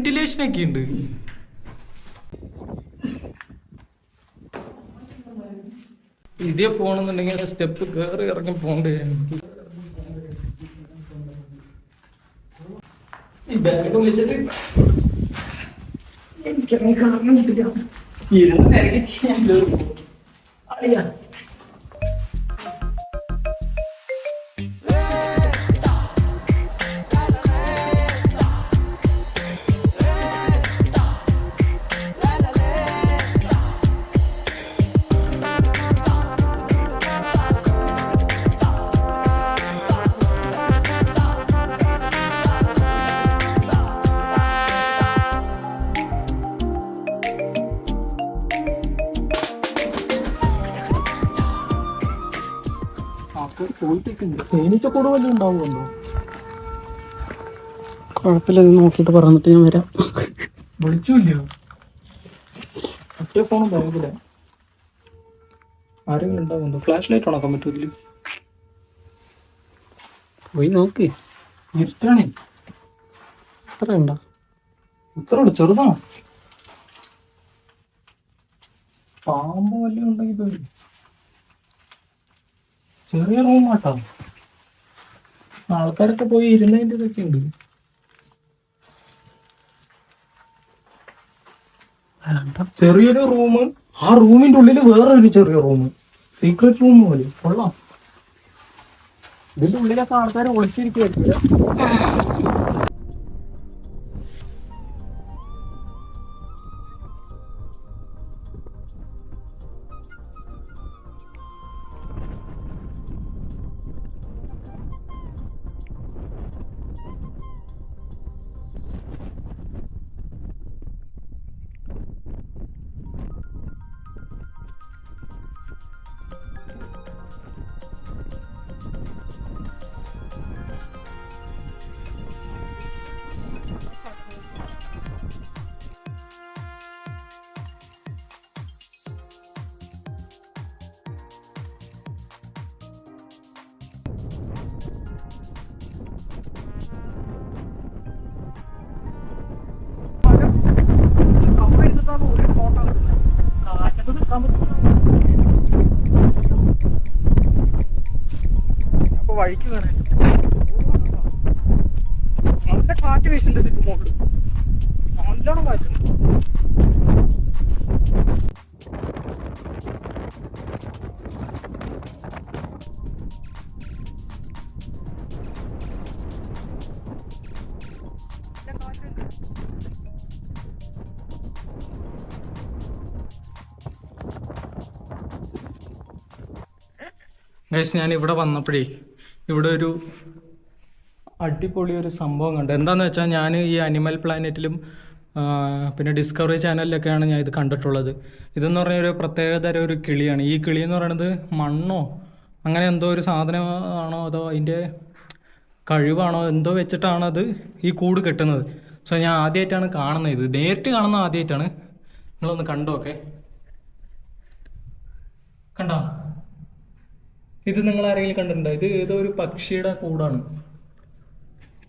Ventilation ഒക്കെ ഉണ്ട്. ഇതേ പോണെന്നുണ്ടെങ്കിൽ സ്റ്റെപ്പ് കയറി ഇറങ്ങി പോകേണ്ടി വരും. ഈ ബാഗ് വെച്ചിട്ട് എനിക്കങ്ങനെ കാരണം കിട്ടില്ല. ഇരുന്ന് തിരക്കില്ല അളിയാ. തേനീച്ചക്കൂട് വല്ലതും ഉണ്ടാവുമല്ലോ? കുഴപ്പമില്ല, നോക്കിയിട്ട് പറഞ്ഞിട്ട് ഞാൻ വരാം. വിളിച്ചില്ലയോ? ഒറ്റ ഫോണും ബാഗില്ല. ആരെങ്കിലും ഉണ്ടാവുമല്ലോ? ഫ്ലാഷ് ലൈറ്റ് ഉണക്കാൻ പറ്റൂല്ലോ? പോയി നോക്ക്. ഇരുട്ടാണേ. എത്ര ഉണ്ടോ? ഇത്രയുള്ളൂ, ചെറുതാണോ? പാമ്പ് വല്ലതും ഉണ്ടെങ്കിൽ പേടി. ചെറിയ റൂമാട്ടോ. ആൾക്കാരൊക്കെ പോയി ഇരുന്നതിൻ്റെ ഇതൊക്കെ ഉണ്ട്. ചെറിയൊരു റൂം, ആ റൂമിന്റെ ഉള്ളിൽ വേറൊരു ചെറിയ റൂം, സീക്രട്ട് റൂം പോലെ. കൊള്ളാം. ഇതിന്റെ ഉള്ളിലൊക്കെ ആൾക്കാർ ഒളിച്ചിരിക്കുവായിരിക്കില്ല. അപ്പൊ വഴിക്ക് വേണേ നല്ല കാറ്റ് വീശുന്നുണ്ട്. മുകളിൽ നല്ലോണം കാറ്റുണ്ട്. ഗൈസ്, ഞാൻ ഇവിടെ വന്നപ്പോഴേ ഇവിടെ ഒരു അടിപൊളി ഒരു സംഭവം കണ്ടു. എന്താണെന്ന് വെച്ചാൽ ഞാൻ ഈ അനിമൽ പ്ലാനറ്റിലും പിന്നെ ഡിസ്കവറി ചാനലിലൊക്കെയാണ് ഞാൻ ഇത് കണ്ടിട്ടുള്ളത്. ഇതെന്ന് പറഞ്ഞാൽ ഒരു പ്രത്യേകതരം ഒരു കിളിയാണ്. ഈ കിളി എന്ന് പറയുന്നത് മണ്ണോ അങ്ങനെ എന്തോ ഒരു സാധനമാണോ അതോ അതിൻ്റെ കഴിവാണോ എന്തോ വെച്ചിട്ടാണ് അത് ഈ കൂട് കെട്ടുന്നത്. സോ ഞാൻ ആദ്യമായിട്ടാണ് കാണുന്നത്. ഇത് നേരിട്ട് കാണുന്നത് ആദ്യമായിട്ടാണ്. നിങ്ങളൊന്ന് കണ്ടോ? ഓക്കെ, കണ്ടോ? ഇത് നിങ്ങൾ ആരെങ്കിലും കണ്ടിട്ടുണ്ടോ? ഇത് ഏതോ ഒരു പക്ഷിയുടെ കൂടാണ്.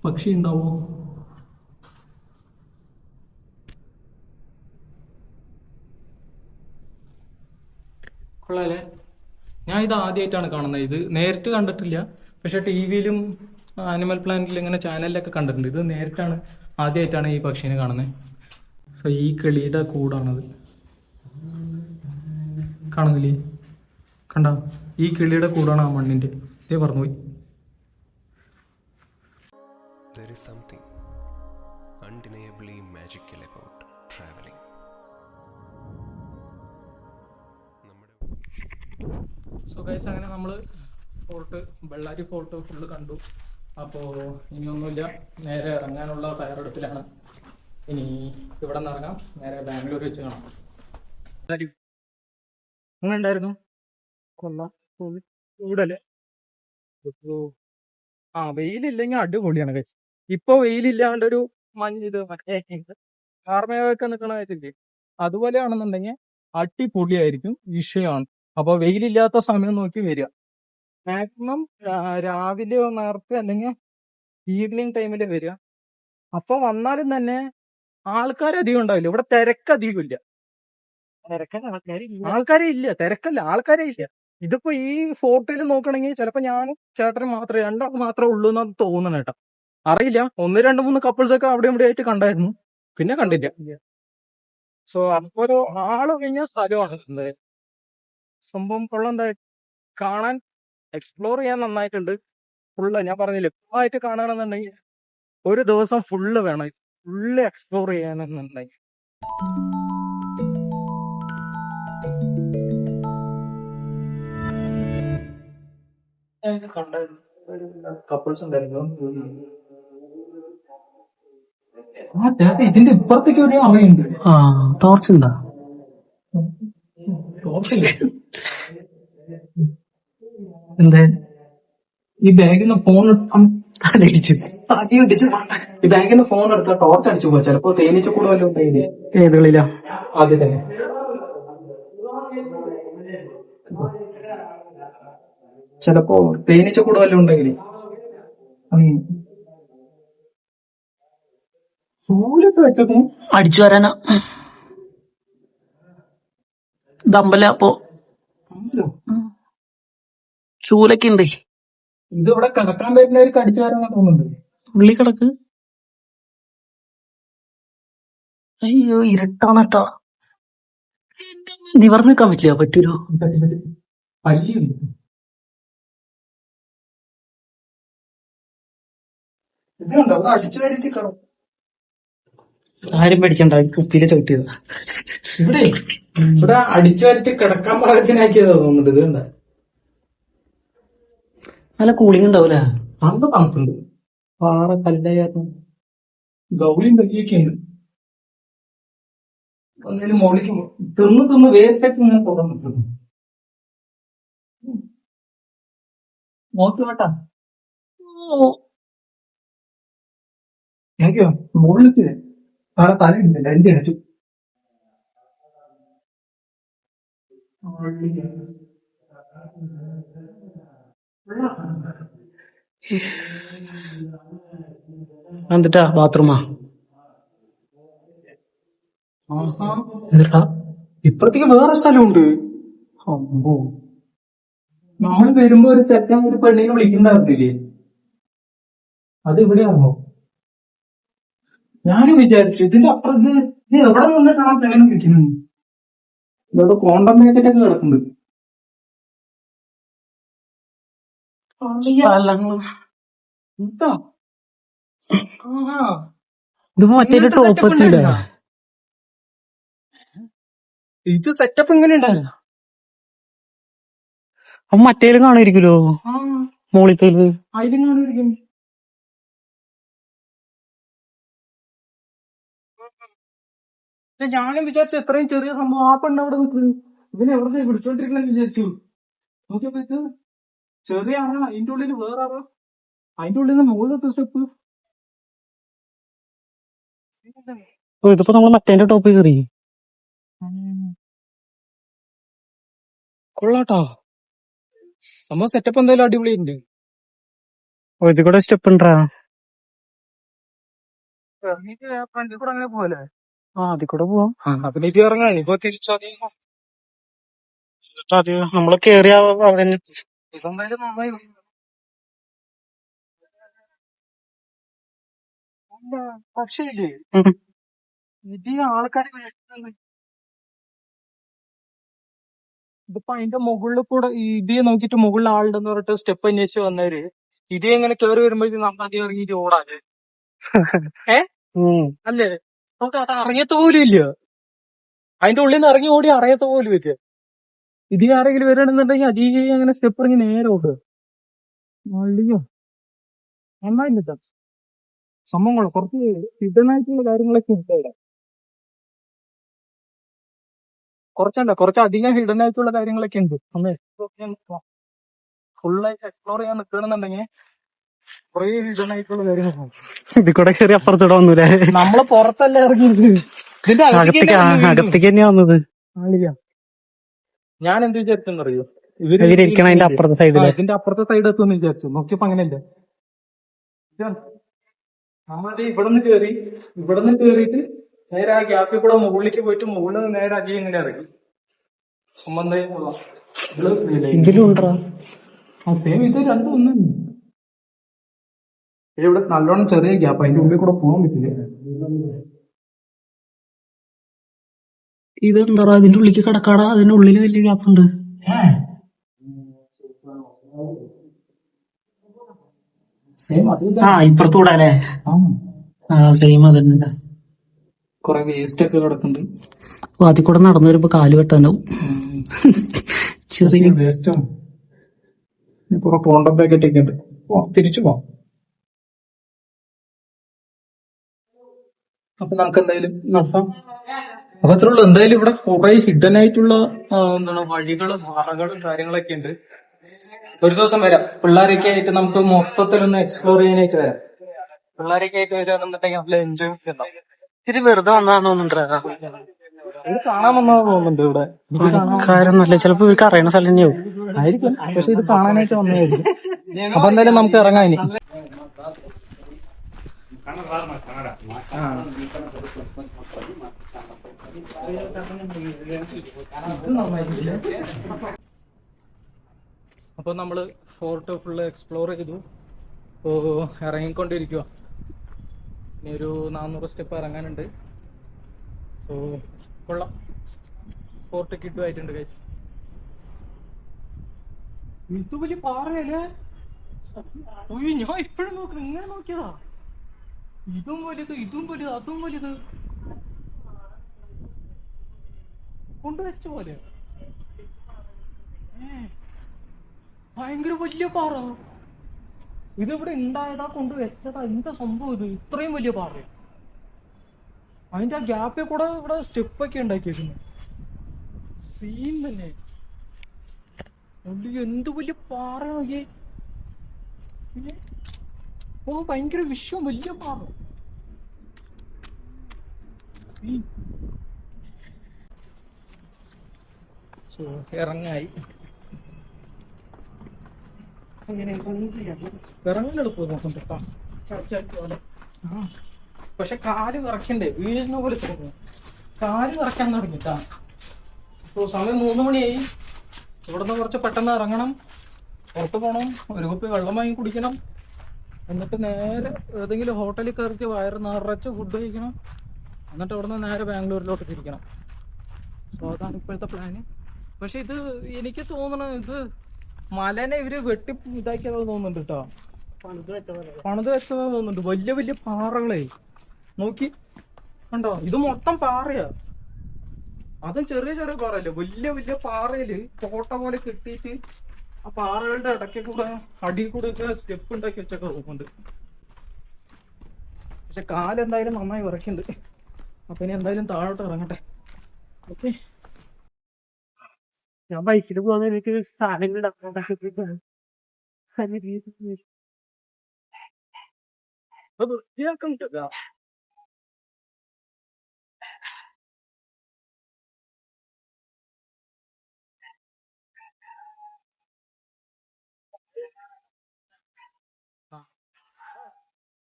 പക്ഷി ഉണ്ടാവോ? കൊള്ളാല്ലേ? ഞാൻ ഇത് ആദ്യമായിട്ടാണ് കാണുന്നത്. ഇത് നേരിട്ട് കണ്ടിട്ടില്ല, പക്ഷെ ടി വിയിലും ആനിമൽ പ്ലാനറ്റിലും ഇങ്ങനെ ചാനലിലൊക്കെ കണ്ടിട്ടുണ്ട്. ഇത് നേരിട്ടാണ് ആദ്യമായിട്ടാണ് ഈ പക്ഷീനെ കാണുന്നത്. സോ ഈ കിളിയുടെ കൂടാണത്. കാണുന്നില്ലേ? കണ്ടോ? ഈ കിളിയുടെ കൂടാണ് ആ മണ്ണിന്റെ. ഇതേ പറഞ്ഞുപോയി. There is something undeniably magical about traveling. So guys, അങ്ങനെ നമ്മൾ ബെള്ളാരി ഫോർട്ട് ഫുള്ള് കണ്ടു. അപ്പോൾ ഇനിയൊന്നുമില്ല, നേരെ ഇറങ്ങാനുള്ള തയ്യാറെടുപ്പിലാണ്. ഇനി ഇവിടെ നിന്ന് ഇറങ്ങാം, നേരെ ബാംഗ്ലൂർ വെച്ച് കാണാം. അങ്ങനെ ഉണ്ടായിരുന്നു. കൊള്ളാം. ചൂടല്ലേ? ആ, വെയിലില്ലെങ്കിൽ അടിപൊളിയാണ് കഴിച്ച്. ഇപ്പൊ വെയിലില്ലാണ്ട് ഒരു മഞ്ഞ് ഇത് മറ്റേ കാർമേഘമൊക്കെ നിൽക്കണ കാര്യമില്ലേ, അതുപോലെയാണെന്നുണ്ടെങ്കിൽ അടിപൊളിയായിരിക്കും, വിഷയമാണ്. അപ്പൊ വെയിലില്ലാത്ത സമയം നോക്കി വരിക. മാക്സിമം രാവിലെയോ നേരത്തെ അല്ലെങ്കിൽ ഈവനിങ് ടൈമിൽ വരിക. അപ്പൊ വന്നാലും തന്നെ ആൾക്കാരധികം ഉണ്ടാവില്ല. ഇവിടെ തിരക്കധികം ഇല്ല. ആൾക്കാരെ ഇല്ല, തിരക്കല്ല, ആൾക്കാരെ ഇല്ല. ഇതിപ്പോ ഈ ഫോട്ടോയിൽ നോക്കണെങ്കിൽ ചിലപ്പോ ഞാനും ചേട്ടനും മാത്രമേ, രണ്ടാൾ മാത്രമേ ഉള്ളൂ എന്നാണ് തോന്നുന്നത് കേട്ടോ. അറിയില്ല, 1, 2, 3 കപ്പിൾസ് ഒക്കെ അവിടെ ഇവിടെ ആയിട്ട് കണ്ടായിരുന്നു, പിന്നെ കണ്ടില്ല. സോ അപ്പൊ ഒരു ആള് കഴിഞ്ഞ സ്ഥലമാണ് എന്തായാലും. സംഭവം കൊള്ളാം, കാണാൻ എക്സ്പ്ലോർ ചെയ്യാൻ നന്നായിട്ടുണ്ട്. ഫുള്ള് ഞാൻ പറഞ്ഞില്ലേ, ഫുള്ളായിട്ട് കാണണമെന്നുണ്ടെങ്കിൽ ഒരു ദിവസം ഫുള്ള് വേണം, ഫുള്ള് എക്സ്പ്ലോർ ചെയ്യാനെന്നുണ്ടെങ്കിൽ. കപ്പിൾസ് ഉണ്ടായിരുന്നു. ഇതിന്റെ ഇപ്പുറത്തേക്ക് ഒരു അറയുണ്ട്. ആ ടോർച്ച് ഉണ്ടാ? എന്തേ? ഈ ബാഗിൽ നിന്ന് ഫോൺ അടിച്ചു, ഈ ബാഗിൽ നിന്ന് ഫോൺ എടുത്താൽ ടോർച്ച് അടിച്ചു പോവാ. ചിലപ്പോ തേനീച്ചക്കൂട് വല്ലതും ഉണ്ടായില്ലേ? ഏതുകളിലാ? ആദ്യം തന്നെ ചിലപ്പോ തേനീച്ചക്കൂട് വല്ലതും ഉണ്ടെങ്കിലേ. ചൂലൊക്കെ വെച്ചേക്കും. അടിച്ചു വരാനാ ദമ്പല അപ്പോ ചൂലൊക്കെ ഉണ്ട്. ഇത് ഇവിടെ കിടക്കാൻ പറ്റുന്നവർക്ക് അടിച്ചു വരാൻ തോന്നുന്നുണ്ട്. ഉള്ളി കിടക്ക്. അയ്യോ ഇരുട്ടാണട്ടോ, നിവർന്ന് നിൽക്കാൻ പറ്റില്ല. പറ്റൂലോ? പല്ലിയുണ്ട്. ഇത് കണ്ടോ, അത് അടിച്ചു വരിട്ട് കിടക്കും. ആരും പേടിക്കണ്ട, കുപ്പിയിലെ ചവിട്ടിയതാ. ഇവിടെ അടിച്ചു വരിട്ട് കിടക്കാൻ പാകത്തിനാക്കിയതാ തോന്നുന്നുണ്ട്. ഇത് കണ്ട നല്ല കൂളിംഗ് ഉണ്ടാവൂലേ? നല്ല തണുപ്പുണ്ട്. പാറ കല്ലായിരുന്നു. ഗൗളിയും കല്ലിയൊക്കെ ഉണ്ട്. എന്തെങ്കിലും മുകളിലേക്ക് തിന്ന് വേസ്റ്റ് ആക്കി ഇങ്ങനെ പോകാൻ പറ്റുന്നു. നോക്കി വേട്ടാ, എനിക്കോ മുകളിലേക്ക് തല ഇല്ല, എന്റെ അടിച്ചു. എന്നിട്ടാ ബാത്റൂമാ? എന്നിട്ടാ ഇപ്പഴത്തേക്ക് വേറെ സ്ഥലമുണ്ട്. അമ്പോ, നമ്മൾ വരുമ്പോ ഒരു ചെക്കൻ ഒരു പെണ്ണിനെ വിളിക്കുന്നുണ്ടായിരുന്നില്ലേ, അത് ഇവിടെയാണോ? ഞാനും വിചാരിച്ചു ഇതിന്റെ അപ്പുറത്ത് ഇത് എവിടെ നിന്നിട്ടാണ് പെണ്ണിനെ വിളിക്കുന്നത്. ഇവിടെ കോണ്ടംപ്ലേറ്റൊക്കെ കിടക്കുന്നുണ്ട്. എന്താ ഇത് മറ്റേ ടോപ്പ് എത്തിയില്ല. ഇത് സെറ്റപ്പ് ഇങ്ങനെ ഉണ്ടായില്ല. അപ്പൊ മറ്റേലും കാണുമായിരിക്കുമല്ലോ, മോളിത്തേല്. അതിലും കാണുമായിരിക്കും. ഞാനും വിചാരിച്ചു എത്രയും ചെറിയ സംഭവം ആ പെണ്ണ് അവിടെ നിൽക്കുന്നു, ഇതിനെ എവിടെ പിടിച്ചോണ്ടിരിക്കണെന്ന് വിചാരിച്ചു. നോക്കിയപ്പോ ഇത് ചെറിയ അറ, അതിന്റെ ഉള്ളിൽ വേറെ അറ, അതിന്റെ ഉള്ളിൽ നിന്ന് മുകളിലത്തെ സ്റ്റെപ്പ്. ഇതിപ്പോ നമ്മള് മറ്റേന്റെ ടോപ്പ് കയറി. കൊള്ളാട്ടോ, സംഭവം സെറ്റപ്പ് എന്തായാലും അടിപൊളിയുണ്ട്. ഇത് കൂടെ സ്റ്റെപ്പ് ഉണ്ടാ? ഫ്രണ്ടിൽ കൂടെ അങ്ങനെ പോലെ. ആ അതിൽ കൂടെ പോവാം. പിന്നെ ഇത് ഇറങ്ങാൻ ഇപ്പൊ തിരിച്ചതി നമ്മള് കേറിയ അവിടെ ഇതെന്തായാലും നന്നായി. പക്ഷേ ഇല്ലേ, ഇത് ആൾക്കാർ ഇതിപ്പോ അതിന്റെ മുകളിൽ കൂടെ ഇതേ നോക്കിട്ട് മുകളിൽ ആളുണ്ടെന്ന് പറഞ്ഞിട്ട് സ്റ്റെപ്പ് അന്വേഷിച്ച് വന്നവര് ഇതേ എങ്ങനെ കയറി വരുമ്പോഴേക്കും നമ്മൾ അധികം ഇറങ്ങിയിട്ട് ഓടാതെ അല്ലേ? നമുക്ക് അത് അറിയത്ത പോലും ഇല്ല, അതിന്റെ ഉള്ളിൽ നിന്ന് ഇറങ്ങി ഓടി അറിയത്ത പോലും ഇല്ല. ഇതേ ആരെങ്കിലും വരണമെന്നുണ്ടെങ്കിൽ അതേ അങ്ങനെ സ്റ്റെപ്പ് ഇറങ്ങി നേരെ ഓടുക. അയ്യോ, നന്നായില്ല സംഭവങ്ങൾ, കുറച്ച് ഹിഡനായിട്ടുള്ള കാര്യങ്ങളൊക്കെ ഉണ്ട് ഇവിടെ. കുറച്ച് അധികം ഹിഡൻ ആയിട്ടുള്ള കാര്യങ്ങളൊക്കെ ഉണ്ട്. ഒന്ന് ഫുള്ളായിട്ട് എക്സ്പ്ലോർ ചെയ്യാൻ നിൽക്കണമെന്നുണ്ടെങ്കിൽ കുറെ ഹിഡൻ ആയിട്ടുള്ള കാര്യങ്ങളാണ്. ഇതിൽ കൂടെ കയറി അപ്പുറത്തോടെ വന്നൂലേ? നമ്മള് പുറത്തല്ല ഇറങ്ങിയത്, ഇതിന്റെ അകത്തേക്ക് അകത്തേക്ക് തന്നെയാ വന്നത്. ഞാൻ എന്ത് വിചാരിച്ചെന്നറിയോ, ഇവരിയ്ക്കണ അതിന്റെ അപ്പുറത്തെ സൈഡില്. ഇതിന്റെ അപ്പുറത്തെ സൈഡ് എത്തുമെന്ന് വിചാരിച്ചു. നോക്കിയപ്പോ അങ്ങനെയല്ല. നമ്മളത് ഇവിടെ നിന്ന് കേറിയിട്ട് നേരെ ആ ഗ്യാപ്പിൽ കൂടെ മുകളിലേക്ക് പോയിട്ട് മുകളിൽ നിന്ന് നേരെ അജി ഇങ്ങനെ ഇറങ്ങി ഇതിലും ഉണ്ടോ? സെയിം ഇത് രണ്ടും ഒന്ന്. ഇവിടെ നല്ലോണം ചെറിയ ഗ്യാപ്പ്, അതിന്റെ ഉള്ളിൽ കൂടെ പോകാൻ പറ്റില്ല. ഇതെന്താ ഇതിന്റെ ഉള്ളിലേക്ക് കിടക്കാടാ? അതിന്റെ ഉള്ളില് വലിയ ഗ്യാപ്പ് ഉണ്ട്. ഇപ്പുറത്തൂടെ അല്ലേ? സെയിം അതന്നെ. കൊറേ വേസ്റ്റ് ഒക്കെ കിടക്കുന്നുണ്ട്. അതിൽ കൂടെ നടന്നു വരുമ്പോ കാല് വെട്ടാനാവും. ചെറിയ വേസ്റ്റും കുറെ കോണ്ടം പാക്കറ്റ് ഒക്കെ ഉണ്ട്. തിരിച്ചു പോവാം. അപ്പൊ നമുക്ക് എന്തായാലും നോക്കാം. അപ്പൊ അത്രേ ഉള്ളൂ. എന്തായാലും ഇവിടെ കുറെ ഹിഡൻ ആയിട്ടുള്ള എന്താണ് വഴികളും മറകളും കാര്യങ്ങളൊക്കെ ഉണ്ട്. ഒരു ദിവസം വരാം, പിള്ളേരൊക്കെ ആയിട്ട് നമുക്ക് മൊത്തത്തിലൊന്ന് എക്സ്പ്ലോർ ചെയ്യാനായിട്ട് വരാം. പിള്ളേരൊക്കെ ആയിട്ട് വരാന്നുണ്ടെങ്കിൽ നല്ല എൻജോയ് ചെയ്യണം. ഇത് വെറുതെ വന്നാണോ ഇത് കാണാൻ വന്നതാ തോന്നുന്നുണ്ട്. ഇവിടെ കാര്യമൊന്നുമല്ല, ചിലപ്പോ ഇവർക്ക് അറിയണ സ്ഥലം തന്നെയാവും. ആയിരിക്കും, പക്ഷെ ഇത് കാണാനായിട്ട് വന്നതായിരിക്കും. അപ്പൊ എന്തായാലും നമുക്ക് ഇറങ്ങാം ഇനി. അപ്പൊ നമ്മള് ഫോർട്ട് ഫുള്ള് എക്സ്പ്ലോർ ചെയ്തു. ഇപ്പോ ഇറങ്ങിക്കൊണ്ടിരിക്കുക. ഇനി ഒരു 400 സ്റ്റെപ്പ് ഇറങ്ങാനുണ്ട്. സോ കൊള്ളാം, ഫോർട്ട് കിട്ടുമായിട്ടുണ്ട് ഗൈസ്. ഇത് വലിയ പാറയല്ലേ? ഉയ്യോ, ഞാൻ ഇപ്പഴും നോക്കണം, ഇങ്ങനെ നോക്കിയതാ. ഇതും വലുത്, ഇതും വലുത്, അതും വലുത് കൊണ്ടുവച്ച പോലെ. ഭയങ്കര വലിയ പാറ. ഇതിവിടെ ഉണ്ടായതാ, കൊണ്ടുവച്ചതാ? എന്താ സംഭവം ഇത്? ഇത്രയും വലിയ പാറ. അതിന്റെ ആ ഗ്യാപ്പിൽ കൂടെ ഇവിടെ സ്റ്റെപ്പൊക്കെ ഉണ്ടാക്കി വെക്കുന്നു. സീൻ തന്നെ. എന്ത് വലിയ പാറ നോക്കിയേ. ഓ, ഭയങ്കര വിശ്വം, വലിയ പാറ. സോ ഇറങ്ങായി. ഇറങ്ങാൻ എളുപ്പം നോക്കും കേട്ടോ. പക്ഷെ കാല് വിറക്കണ്ടേ, വീഴുന്ന പോലെ തോന്നുന്നു. കാല് വിറക്കാൻ തുടങ്ങിട്ടാ. ഇപ്പൊ സമയം 3 മണിയായി. ഇവിടുന്ന് കുറച്ച് പെട്ടെന്ന് ഇറങ്ങണം, പുറത്ത് പോകണം, ഒരു കുപ്പി വെള്ളം വാങ്ങി കുടിക്കണം, എന്നിട്ട് നേരെ ഏതെങ്കിലും ഹോട്ടലിൽ കയറിച്ച് വയറ് നിറച്ച് ഫുഡ് കഴിക്കണം, എന്നിട്ട് ഇവിടുന്ന് നേരെ ബാംഗ്ലൂരിലോട്ട് തിരിക്കണം. സോ അതാണ് ഇപ്പോഴത്തെ പ്ലാന്. പക്ഷെ ഇത് എനിക്ക് തോന്നണ ഇത് മലനെ ഇവര് വെട്ടി ഇതാക്കിയതാ തോന്നുന്നുണ്ട് കേട്ടോ. പണിത് വെച്ചതാ തോന്നുന്നുണ്ട്. വലിയ വലിയ പാറകളെ നോക്കി കണ്ടോ, ഇത് മൊത്തം പാറയാ. അതും ചെറിയ ചെറിയ പാറയല്ലേ, വലിയ വലിയ പാറയില് കോട്ട പോലെ കെട്ടിയിട്ട് ആ പാറകളുടെ ഇടയ്ക്ക് കൂടെ അടിയിൽ കൂടെ ഒക്കെ സ്റ്റെപ്പ് ഉണ്ടാക്കി വെച്ചൊക്കെ റൂമുണ്ട്. പക്ഷെ കാലെന്തായാലും നന്നായി വിറക്കുന്നുണ്ട്. അപ്പൊ ഇനി എന്തായാലും താഴോട്ട് ഇറങ്ങട്ടെ. ഓക്കെ, ഞാൻ ബൈക്കിൽ പോകുന്ന എനിക്ക് സാധനങ്ങൾ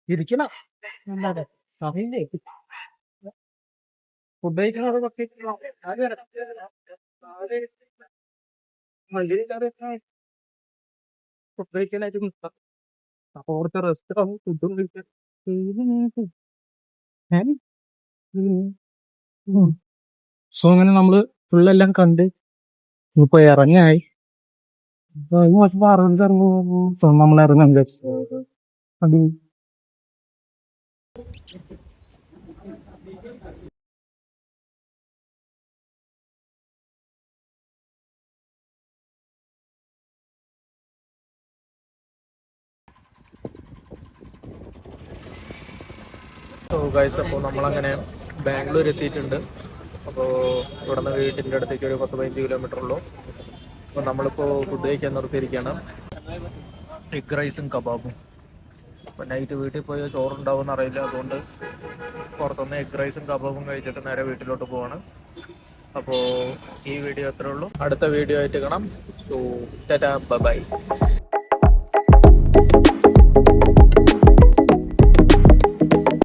ഇരിക്കണം. അല്ലാതെ സമയല്ലേ ഫുഡ് കഴിക്കണത് ഫുഡ് കഴിക്കാനായിട്ട് നിൽക്കാം. അപ്പൊ കുറച്ച് റെസ്റ്റ് ആവും, ഫുഡും കഴിക്കാൻ. സോ അങ്ങനെ നമ്മള് ഫുള്ളെല്ലാം കണ്ട് ഇപ്പൊ ഇറങ്ങായി. നമ്മൾ ഇറങ്ങാൻ വിചാരിച്ചു. സോ ഗൈസ്, അപ്പോൾ നമ്മളങ്ങനെ ബാംഗ്ലൂർ എത്തിയിട്ടുണ്ട്. അപ്പോൾ ഇവിടെ നിന്ന് വീട്ടിൻ്റെ അടുത്തേക്ക് ഒരു 10-15 കിലോമീറ്റർ ഉള്ളൂ. അപ്പോൾ നമ്മളിപ്പോൾ ഫുഡ് കഴിക്കാൻ നിർത്തിയിരിക്കുകയാണ്. എഗ് റൈസും കബാബും. അപ്പം നൈറ്റ് വീട്ടിൽ പോയി ചോറുണ്ടാവും അറിയില്ല, അതുകൊണ്ട് പുറത്തുനിന്ന് എഗ് റൈസും കബാബും കഴിച്ചിട്ട് നേരെ വീട്ടിലോട്ട് പോവാണ്. അപ്പോൾ ഈ വീഡിയോ അത്രേ ഉള്ളൂ. അടുത്ത വീഡിയോ ആയിട്ട് കാണാം. So tata bye.